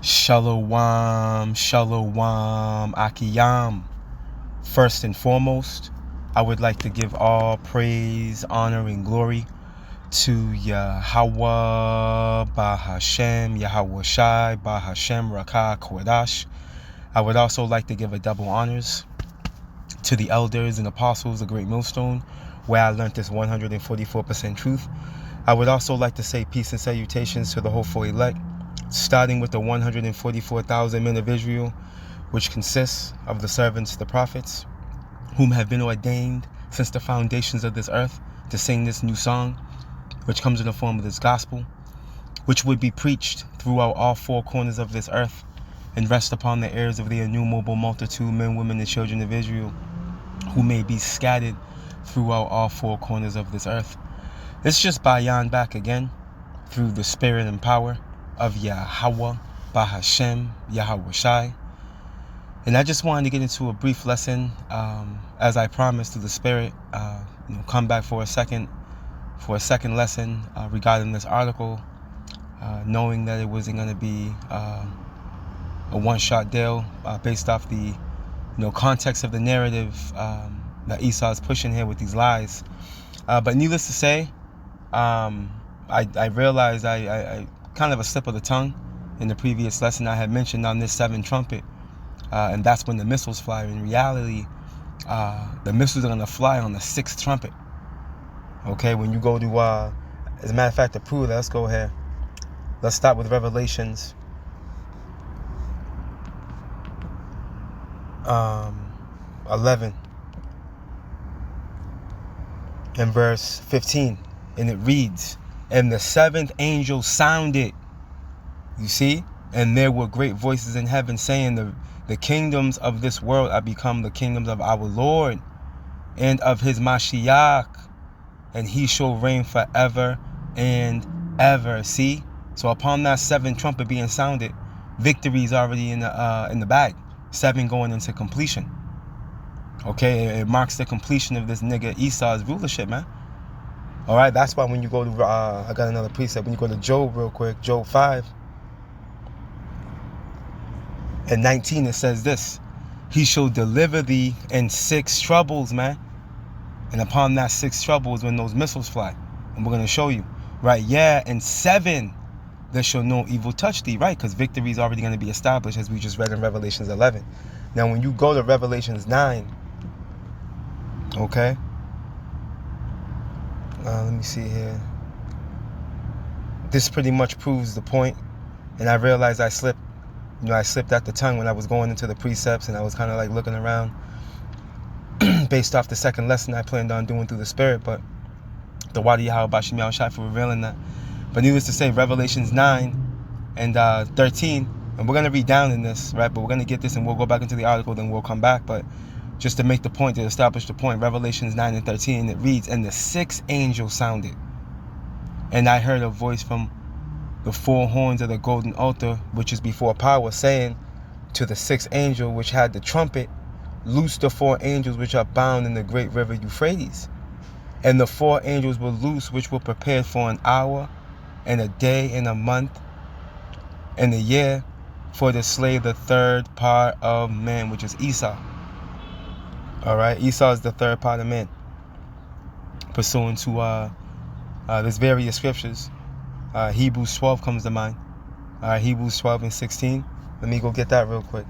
Shalom, shalom, akiyam. First and foremost, I would like to give all praise, honor, and glory to Yahweh, Bahashem, Yahweh Shai, Bahashem, Rakah, Kodash. I would also like to give a double honors to the elders and apostles of Great Millstone, where I learned this 144% truth. I would also like to say peace and salutations to the hopeful elect, starting with the 144,000 men of Israel, which consists of the servants, the prophets, whom have been ordained since the foundations of this earth to sing this new song, which comes in the form of this gospel, which would be preached throughout all four corners of this earth and rest upon the ears of the innumerable multitude, men, women, and children of Israel, who may be scattered throughout all four corners of this earth. It's just bayan back again through the spirit and power of Yahweh, Bahashem, Yahweh Shai. And I just wanted to get into a brief lesson, as I promised, to the spirit, come back for a second lesson regarding this article, knowing that it wasn't going to be a one-shot deal based off the context of the narrative that Esau is pushing here with these lies. But needless to say, I realized I kind of a slip of the tongue in the previous lesson. I had mentioned on this 7th trumpet, and that's when the missiles fly. In reality, the missiles are going to fly on the 6th trumpet. Okay, when you go to, as a matter of fact, to prove that, let's go ahead. Let's start with Revelations 11 and verse 15. And it reads, "And the 7th angel sounded," you see, "and there were great voices in heaven saying, the kingdoms of this world are become the kingdoms of our Lord and of his Mashiach, and he shall reign forever and ever." See? So upon that 7th trumpet being sounded, victory is already in the bag. 7 going into completion. Okay, it marks the completion of this nigga Esau's rulership, man. All right, that's why when you go to, I got another precept. When you go to Job real quick, Job 5 and 19, it says this: "He shall deliver thee in 6 troubles, man." And upon that 6 troubles, when those missiles fly, and we're going to show you, right? Yeah, and 7, there shall no evil touch thee, right? Because victory is already going to be established, as we just read in Revelations 11. Now, when you go to Revelations 9, okay? Let me see here. This pretty much proves the point. And I realized I slipped at the tongue when I was going into the precepts, and I was kind of like looking around based off the second lesson I planned on doing through the spirit. But the Wadi Yahweh Bashim Yahweh Shai for revealing that. But needless to say, Revelations 9 and 13, and we're going to read down in this, right? But we're going to get this and we'll go back into the article, then we'll come back. But just to make the point, to establish the point, Revelations 9 and 13, it reads, "And the 6th angel sounded, and I heard a voice from the 4 horns of the golden altar, which is before power, saying to the 6th angel which had the trumpet, loose the 4 angels which are bound in the great river Euphrates. And the 4 angels were loose, which were prepared for an hour, and a day, and a month, and a year, for to slay the 3rd part of man," which is Esau. All right, Esau is the 3rd part of man, pursuant to there's various scriptures. Hebrews 12 comes to mind. Hebrews 12 and 16. Let me go get that real quick.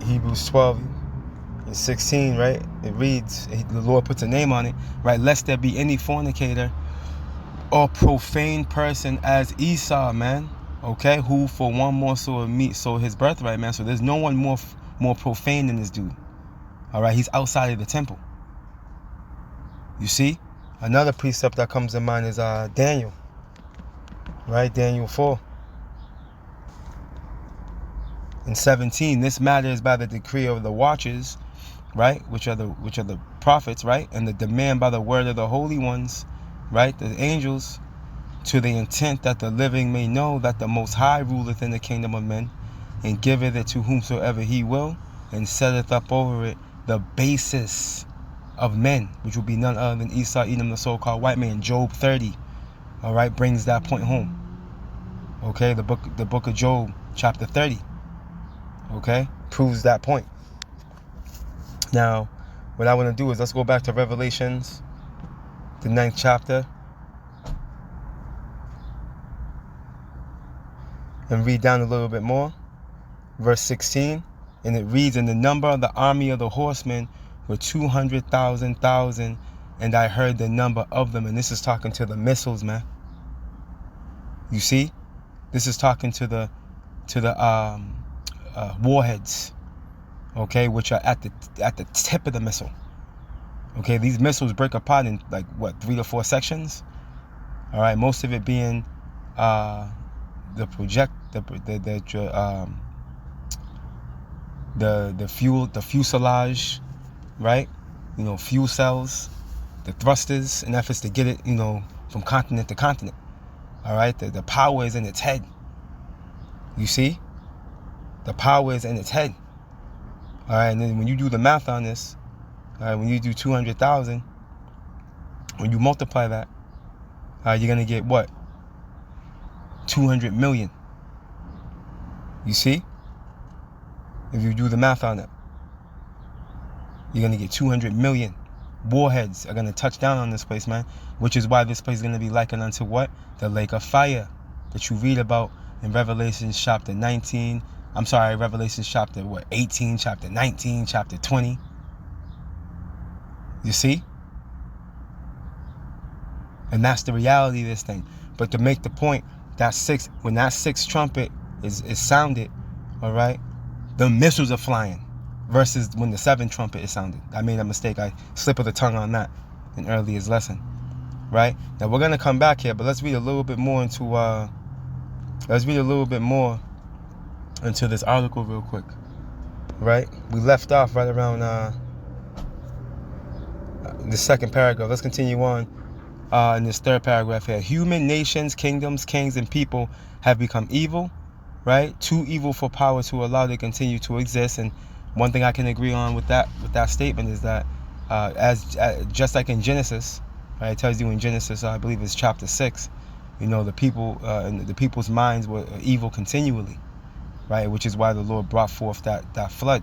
Hebrews 12 and 16, right? It reads, the Lord puts a name on it, right? "Lest there be any fornicator or profane person as Esau, man." Okay, "who for one morsel of meat sold his birthright," man. So there's no one more profane than this dude. All right, he's outside of the temple. You see? Another precept that comes to mind is Daniel, right? Daniel 4 and 17. "This matter is by the decree of the watchers," right? Which are the prophets, right? "And the demand by the word of the holy ones," right? The angels, "to the intent that the living may know that the Most High ruleth in the kingdom of men, and giveth it to whomsoever he will, and setteth up over it the basis of men," which will be none other than Esau, Edom, the so-called white man. Job 30, all right, brings that point home. Okay, the book of Job, chapter 30. Okay, proves that point. Now, what I want to do is let's go back to Revelations, the 9th chapter, and read down a little bit more. Verse 16, and it reads, "And the number of the army of the horsemen were 200,000, and I heard the number of them." And this is talking to the missiles, man. You see, this is talking to the warheads, okay, which are at the tip of the missile. Okay, these missiles break apart in like what, 3 to 4 sections. All right, most of it being the fuselage, right? You know, fuel cells, the thrusters, in efforts to get it, you know, from continent to continent. All right, the power is in its head. You see, the power is in its head. All right, and then when you do the math on this, all right, when you do 200,000, when you multiply that, you're gonna get what? 200 million. You see? If you do the math on it, you're gonna get 200 million warheads are gonna touch down on this place, man. Which is why this place is gonna be likened unto what? The lake of fire that you read about in Revelation chapter 19. I'm sorry, Revelation chapter 18, chapter 19, chapter 20. You see? And that's the reality of this thing. But to make the point, when that sixth trumpet is sounded, all right, the missiles are flying, versus when the seventh trumpet is sounded. I made a mistake. I slipped of the tongue on that in earlier lesson, right? Now we're gonna come back here, but let's read a little bit more into this article real quick, right? We left off right around the second paragraph. Let's continue on in this third paragraph here. Human nations, kingdoms, kings, and people have become evil, right? Too evil for power to allow to continue to exist. And one thing I can agree on with that statement is that just like in Genesis, right, it tells you in Genesis, I believe it's chapter 6, you know, the people's minds were evil continually, right? Which is why the Lord brought forth that flood,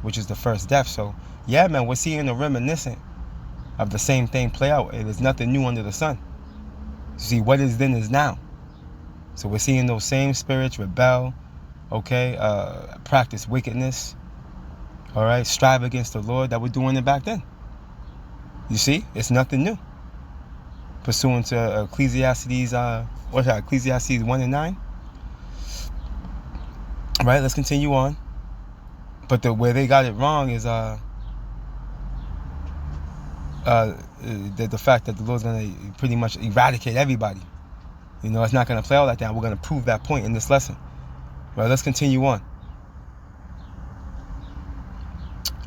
which is the first death. So yeah, man, we're seeing a reminiscent of the same thing play out. It is nothing new under the sun. See, what is then is now. So we're seeing those same spirits rebel, okay, practice wickedness, all right, strive against the Lord, that we're doing it back then. You see, it's nothing new. Pursuant to Ecclesiastes 1 and 9. All right, let's continue on. But where they got it wrong is the fact that the Lord's going to pretty much eradicate everybody. You know, it's not going to play out like that. We're going to prove that point in this lesson. Right, let's continue on.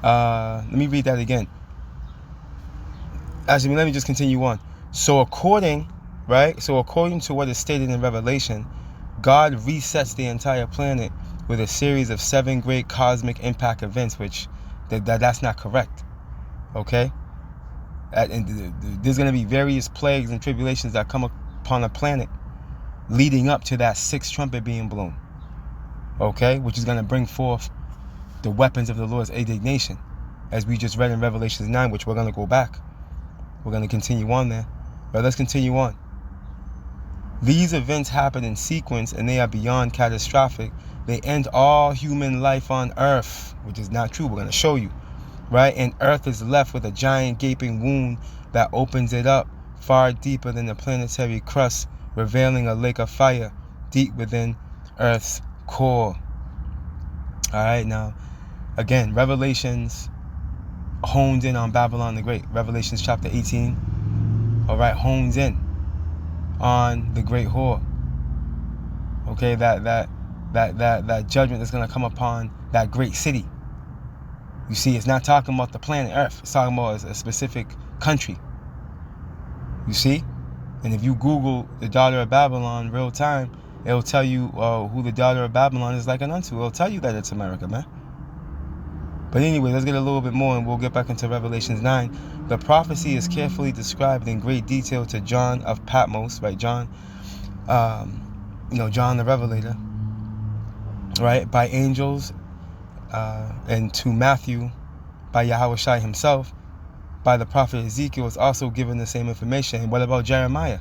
Let me read that again. Actually, let me just continue on. So according to what is stated in Revelation, God resets the entire planet with a series of 7 great cosmic impact events, which that's not correct. Okay? And there's going to be various plagues and tribulations that come upon a planet leading up to that sixth trumpet being blown. Okay? Which is going to bring forth the weapons of the Lord's indignation, as we just read in Revelation 9, which we're going to go back. We're going to continue on there. But let's continue on. These events happen in sequence, and they are beyond catastrophic. They end all human life on earth, which is not true. We're going to show you. Right? And earth is left with a giant gaping wound that opens it up far deeper than the planetary crust, revealing a lake of fire deep within earth's core. All right, now, again, Revelations hones in on Babylon the Great. Revelations chapter 18, all right, hones in on the great whore. Okay, that judgment that's going to come upon that great city. You see, it's not talking about the planet Earth. It's talking about a specific country. You see? And if you Google the daughter of Babylon real time, it'll tell you who the daughter of Babylon is likened unto. It'll tell you that it's America, man. But anyway, let's get a little bit more and we'll get back into Revelations 9. The prophecy is carefully described in great detail to John of Patmos, right? John John the Revelator, right, by angels, and to Matthew by Yahweh Shai himself, by the prophet Ezekiel is also given the same information. And what about Jeremiah?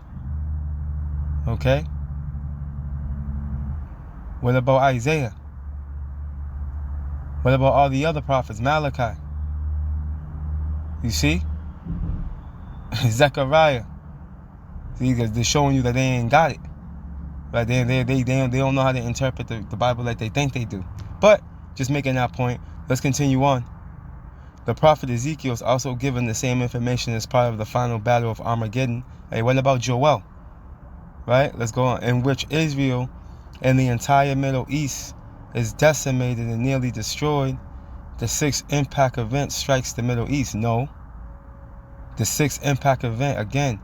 Okay? What about Isaiah? What about all the other prophets? Malachi? You see? Zechariah. See, because they're showing you that they ain't got it. Right? They don't know how to interpret the Bible like they think they do. But, just making that point, let's continue on. The prophet Ezekiel is also given the same information as part of the final battle of Armageddon. Hey, what about Joel? Right? Let's go on. In which Israel and the entire Middle East is decimated and nearly destroyed. The sixth impact event strikes the Middle East. No. The sixth impact event, again,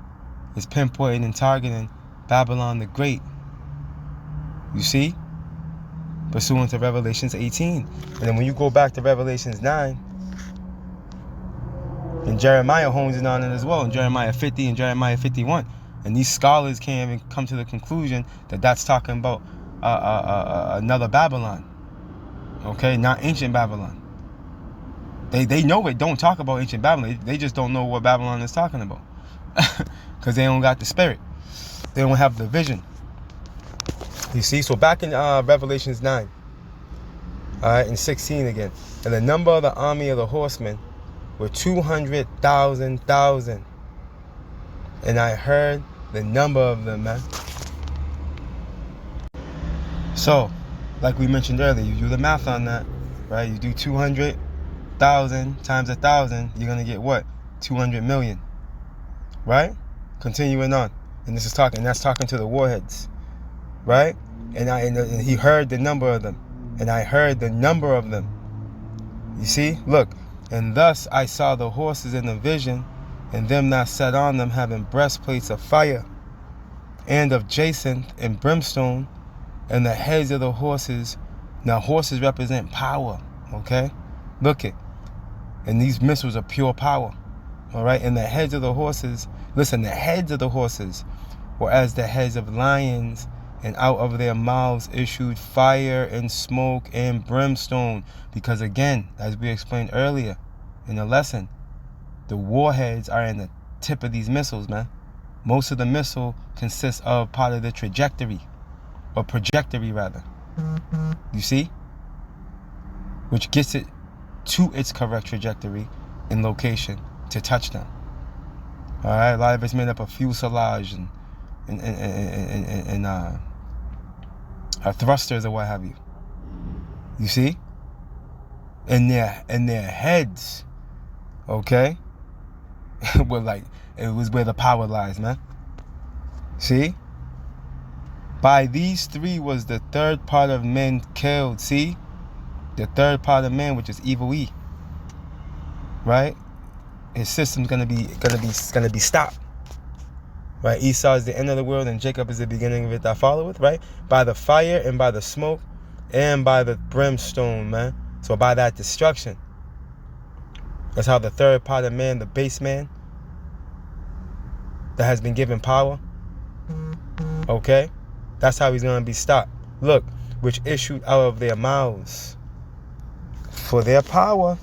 is pinpointing and targeting Babylon the Great. You see? Pursuant to Revelations 18. And then when you go back to Revelations 9, and Jeremiah hones in on it as well, in Jeremiah 50 and Jeremiah 51. And these scholars can't even come to the conclusion that that's talking about another Babylon. Okay? Not ancient Babylon. They know it don't talk about ancient Babylon. They just don't know what Babylon is talking about. Because they don't got the spirit. They don't have the vision. You see? So back in Revelations 9. Alright, and 16 again. And the number of the army of the horsemen were 200,000. And I heard the number of them, man. So, like we mentioned earlier, you do the math on that, right? You do 200,000 times 1,000, you're gonna get what? 200 million, right? Continuing on, and that's talking to the warheads, right? And he heard the number of them, and I heard the number of them. You see, look. And thus I saw the horses in the vision, and them that sat on them having breastplates of fire, and of jacinth and brimstone, and the heads of the horses. Now horses represent power, okay? Look it. And these missiles are pure power, all right? And the heads of the horses, listen, the heads of the horses were as the heads of lions, and out of their mouths issued fire and smoke and brimstone. Because again, as we explained earlier in the lesson, the warheads are in the tip of these missiles, man. Most of the missile consists of part of the trajectory, or trajectory rather. You see? Which gets it to its correct trajectory and location to touchdown. Alright, a lot of it's made up of fuselage and thrusters or what have you. You see? And their heads, okay, were like, it was where the power lies, man. See? By these three was the third part of men killed. See? The third part of man, which is evil E. Right? His system's gonna be stopped. Right? Esau is the end of the world and Jacob is the beginning of it that followeth, right? By the fire and by the smoke and by the brimstone, man. So by that destruction. That's how the third part of man, the base man, that has been given power, okay? That's how he's going to be stopped. Look, which issued out of their mouths. For their power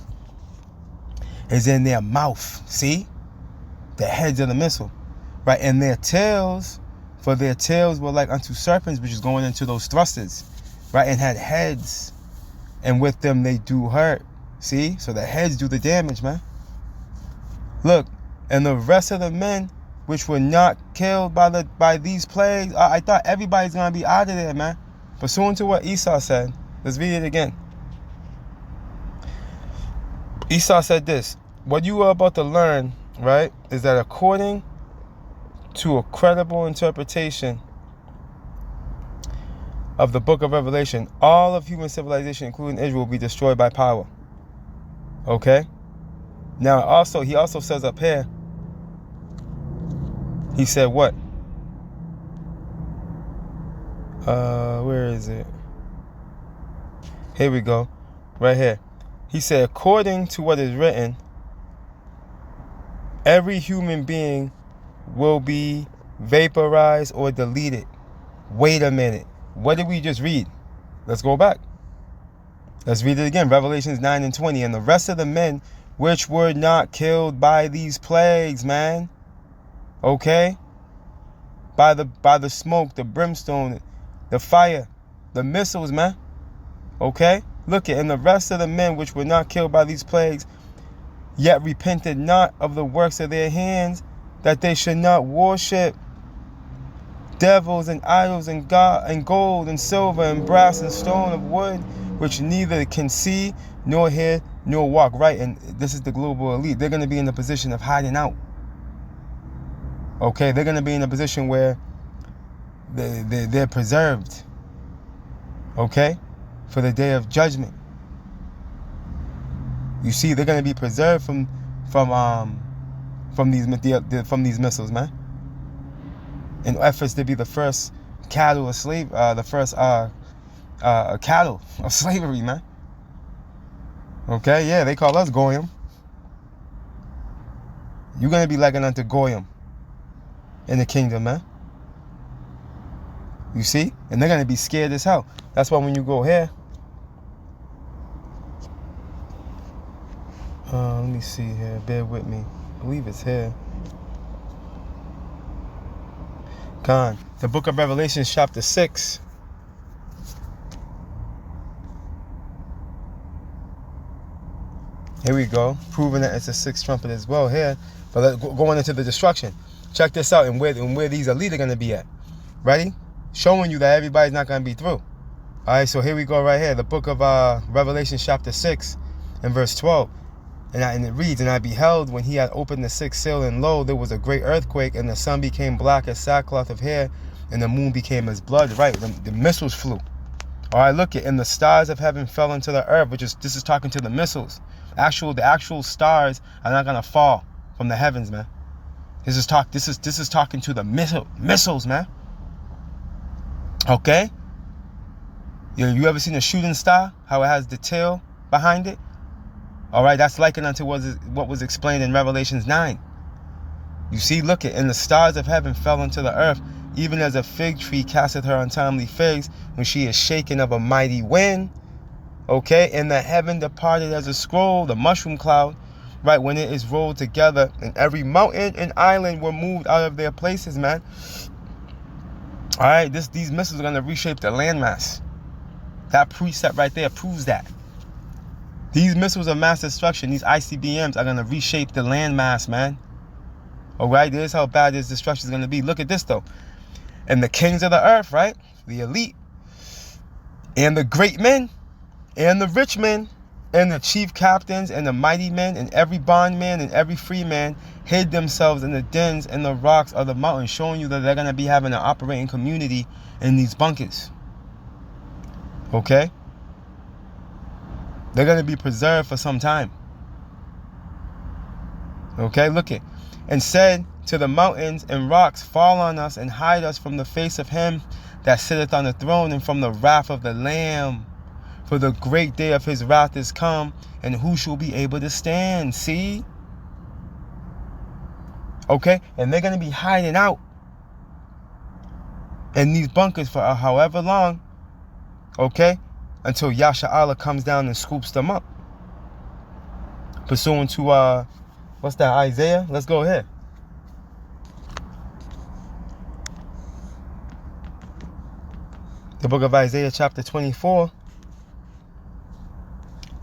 is in their mouth. See? The heads of the missile. Right? And their tails, for their tails were like unto serpents, which is going into those thrusters. Right? And had heads. And with them they do hurt. See? So the heads do the damage, man. Look. And the rest of the men which were not killed by these plagues. I thought everybody's going to be out of there, man. Pursuant to what Esau said. Let's read it again. Esau said this. What you are about to learn, right, is that according to a credible interpretation of the book of Revelation, all of human civilization, including Israel, will be destroyed by power. Okay? Now, he also says up here, he said what? Where is it? Here we go. Right here. He said, according to what is written, every human being will be vaporized or deleted. Wait a minute. What did we just read? Let's go back. Let's read it again. Revelations 9 and 20. And the rest of the men which were not killed by these plagues, man. Okay? By the smoke, the brimstone, the fire, the missiles, man. Okay? Look at, and the rest of the men which were not killed by these plagues, yet repented not of the works of their hands, that they should not worship devils and idols and gold and silver and brass and stone of wood, which neither can see nor hear nor walk. Right, and this is the global elite. They're going to be in the position of hiding out. Okay, they're going to be in a position where they're preserved. Okay, for the day of judgment. You see, they're going to be preserved from these missiles, man. In efforts to be the first cattle of slave, the first cattle of slavery, man. Okay, yeah, they call us Goyim. You're gonna be likened unto Goyim in the kingdom, man. You see, and they're gonna be scared as hell. That's why when you go here, let me see here. Bear with me. I believe it's here. Con, the book of Revelation, chapter 6. Here we go, proving that it's a sixth trumpet as well here. But going into the destruction. Check this out, and where these elite are going to be at. Ready? Showing you that everybody's not going to be through. All right, so here we go right here. The book of Revelation, chapter 6, and verse 12. And it reads, and I beheld when he had opened the sixth seal, and lo, there was a great earthquake, and the sun became black as sackcloth of hair, and the moon became as blood. Right, the missiles flew. All right, look it, and the stars of heaven fell into the earth, this is talking to the missiles. The actual stars are not gonna fall from the heavens, man. This is talking to the missiles, man. Okay. You ever seen a shooting star? How it has the tail behind it? All right, that's likened unto what was explained in Revelations 9. You see, look it, and the stars of heaven fell into the earth, even as a fig tree casteth her untimely figs when she is shaken of a mighty wind. Okay, and the heaven departed as a scroll, the mushroom cloud, right, when it is rolled together, and every mountain and island were moved out of their places, man. All right, these missiles are going to reshape the landmass. That precept right there proves that. These missiles of mass destruction, these ICBMs, are going to reshape the landmass, man. All right, this is how bad this destruction is going to be. Look at this, though. And the kings of the earth, right, the elite, and the great men, and the rich men, and the chief captains, and the mighty men, and every bondman, and every free man, hid themselves in the dens and the rocks of the mountain, showing you that they're going to be having an operating community in these bunkers. Okay? They're going to be preserved for some time. Okay, look it. And said to the mountains and rocks, fall on us and hide us from the face of him that sitteth on the throne and from the wrath of the Lamb. For the great day of his wrath is come, and who shall be able to stand? See? Okay, and they're going to be hiding out in these bunkers for however long. Okay? Until Yasha Allah comes down and scoops them up. Pursuant to, what's that, Isaiah? Let's go ahead. The book of Isaiah, chapter 24,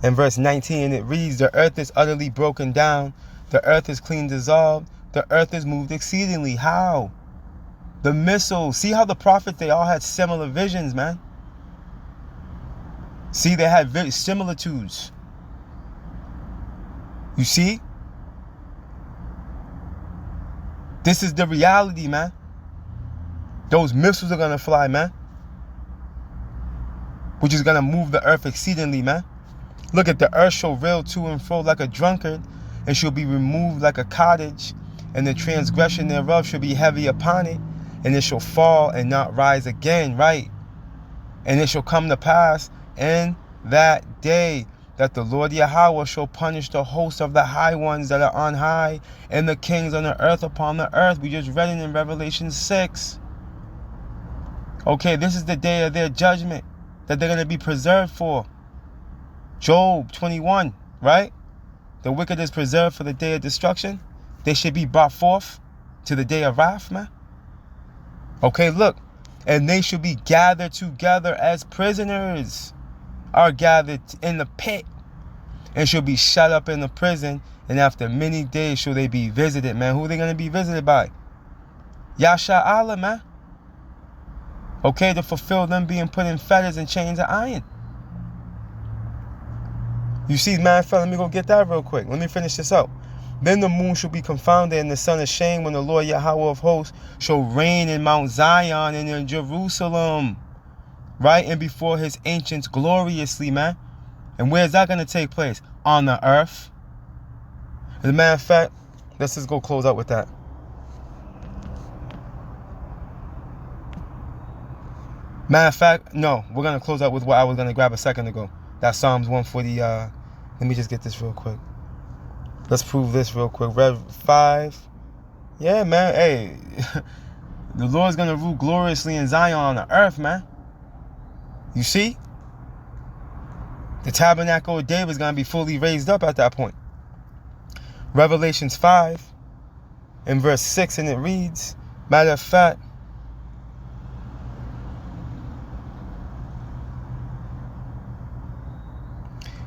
and verse 19, it reads, the earth is utterly broken down. The earth is clean dissolved. The earth is moved exceedingly. How? The missiles. See how the prophets, they all had similar visions, man. See, they had very similitudes. You see? This is the reality, man. Those missiles are going to fly, man. Which is going to move the earth exceedingly, man. Look at the earth shall reel to and fro like a drunkard, and shall be removed like a cottage, and the transgression thereof shall be heavy upon it, and it shall fall and not rise again, right? And it shall come to pass in that day that the Lord Yahweh shall punish the host of the high ones that are on high, and the kings on the earth upon the earth. We just read it in Revelation 6. Okay, this is the day of their judgment that they're going to be preserved for. Job 21, right? The wicked is preserved for the day of destruction. They should be brought forth to the day of wrath, man. Okay, look. And they shall be gathered together as prisoners are gathered in the pit, and shall be shut up in the prison, and after many days shall they be visited, man. Who are they going to be visited by? Yasha Allah, man. Okay, to fulfill them being put in fetters and chains of iron. You see, man, fella, let me go get that real quick. Let me finish this out. Then the moon shall be confounded and the sun ashamed when the Lord Yahweh of hosts shall reign in Mount Zion and in Jerusalem. Right? And before his ancients gloriously, man. And where is that going to take place? On the earth. As a matter of fact, let's just go close out with that. Matter of fact, no, we're going to close out with what I was going to grab a second ago. That's Psalms 140. Let me just get this real quick. Let's prove this real quick. Rev 5. Yeah, man. Hey, the Lord's going to rule gloriously in Zion on the earth, man. You see? The tabernacle of David is going to be fully raised up at that point. Revelations 5 in verse 6, and it reads, matter of fact,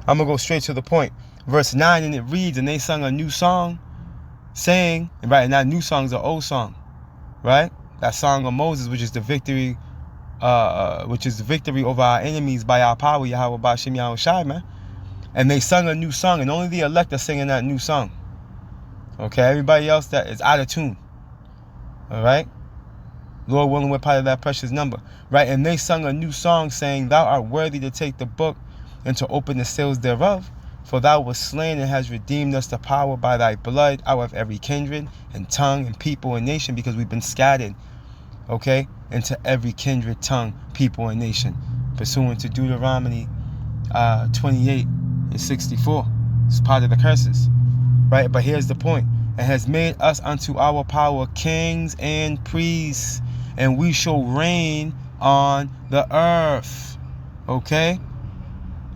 I'm going to go straight to the point. Verse 9, and it reads, and they sung a new song, saying, and right, and that new song is an old song, right? That song of Moses, which is the victory, over our enemies by our power, Yahweh Ba'Shem Yahweh Shai, man. And they sung a new song, and only the elect are singing that new song. Okay, everybody else that is out of tune. All right? Lord willing, we're part of that precious number. Right? And they sung a new song, saying, thou art worthy to take the book and to open the seals thereof. For thou wast slain and hast redeemed us the power by thy blood out of every kindred and tongue and people and nation, because we've been scattered, okay, into every kindred, tongue, people, and nation, pursuant to Deuteronomy 28 and 64. It's part of the curses, right? But here's the point. It has made us unto our power kings and priests, and we shall reign on the earth, okay?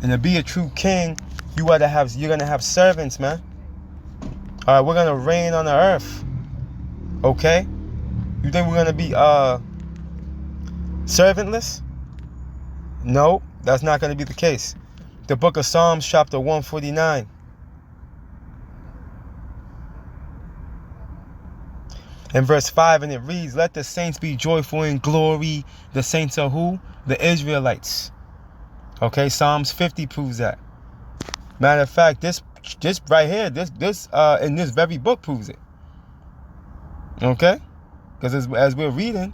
And to be a true king, you're gonna have servants, man. All right, we're gonna reign on the earth. Okay? You think we're gonna be servantless? No, that's not gonna be the case. The book of Psalms, chapter 149. And verse 5, and it reads, let the saints be joyful in glory. The saints are who? The Israelites. Okay, Psalms 50 proves that. Matter of fact, this right here, this in this very book proves it. Okay? Because as we're reading,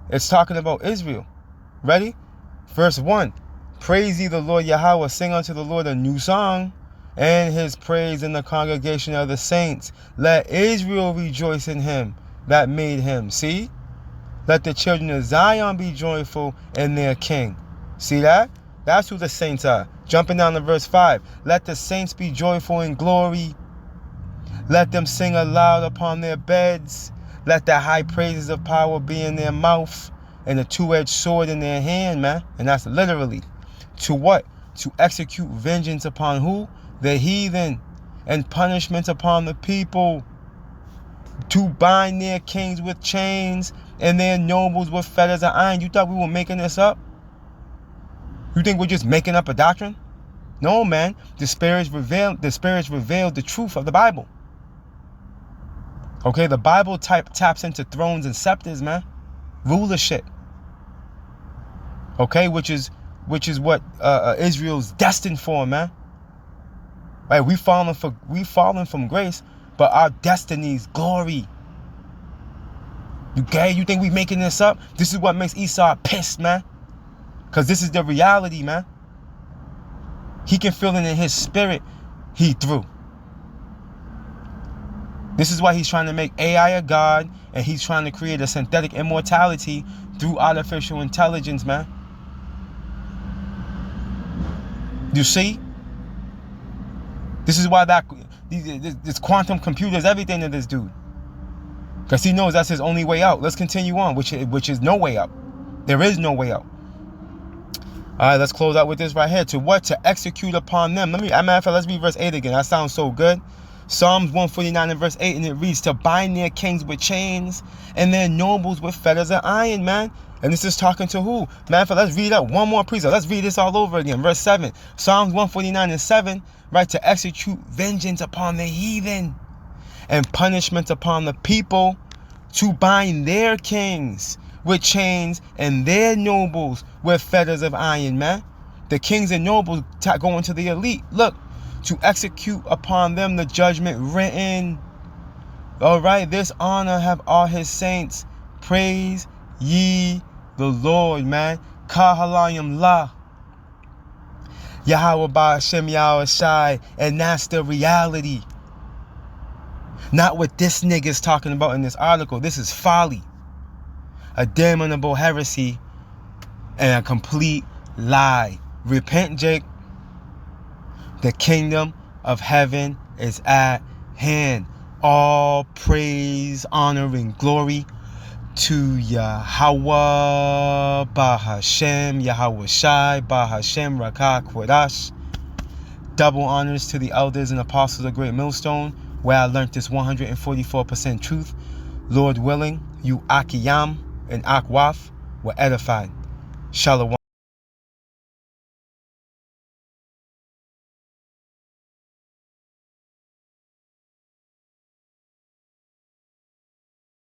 it's talking about Israel. Ready? Verse 1. Praise ye the Lord Yahweh, sing unto the Lord a new song, and his praise in the congregation of the saints. Let Israel rejoice in him that made him. See? Let the children of Zion be joyful in their king. See that? That's who the saints are. Jumping down to verse 5. Let the saints be joyful in glory. Let them sing aloud upon their beds. Let the high praises of power be in their mouth, and a two-edged sword in their hand, man. And that's literally. To what? To execute vengeance upon who? The heathen. And punishment upon the people. To bind their kings with chains and their nobles with fetters of iron. You thought we were making this up? You think we're just making up a doctrine? No, man. The spirits revealed the truth of the Bible. Okay, the Bible taps into thrones and scepters, man. Rulership. Okay, which is what Israel's destined for, man. Right, we fallen from grace, but our destiny's glory. You think we making this up? This is what makes Esau pissed, man. Because this is the reality, man. He can feel it in his spirit. He threw. This is why he's trying to make AI a god, and he's trying to create a synthetic immortality through artificial intelligence, man. You see? This is why this quantum computer is everything to this dude. Because he knows that's his only way out. Let's continue on, which is no way out. There is no way out. All right, let's close out with this right here. To what? To execute upon them. Matter of fact, let's read verse 8 again. That sounds so good. Psalms 149 and verse 8, and it reads, to bind their kings with chains and their nobles with fetters of iron, man. And this is talking to who? Matter of fact, let's read up one more precept. Let's read this all over again. Verse 7. Psalms 149 and 7, right? To execute vengeance upon the heathen and punishment upon the people, to bind their kings with chains and their nobles with fetters of iron, man. The kings and nobles going to the elite. Look, to execute upon them the judgment written. All right, this honor have all his saints. Praise ye the Lord, man. Kahalayim la. Yahweh Ba'ashem Yahweh Shai. And that's the reality. Not what this nigga's talking about in this article. This is folly. A damnable heresy and a complete lie. Repent, Jake. The kingdom of heaven is at hand. All praise, honor, and glory to Yahweh Bahashem, Yahweh Shai, Bahashem, Rakah, Quenched. Double honors to the elders and apostles of Great Millstone, where I learned this 144% truth. Lord willing, you Akiyam and Akwaf were edified. Shalom.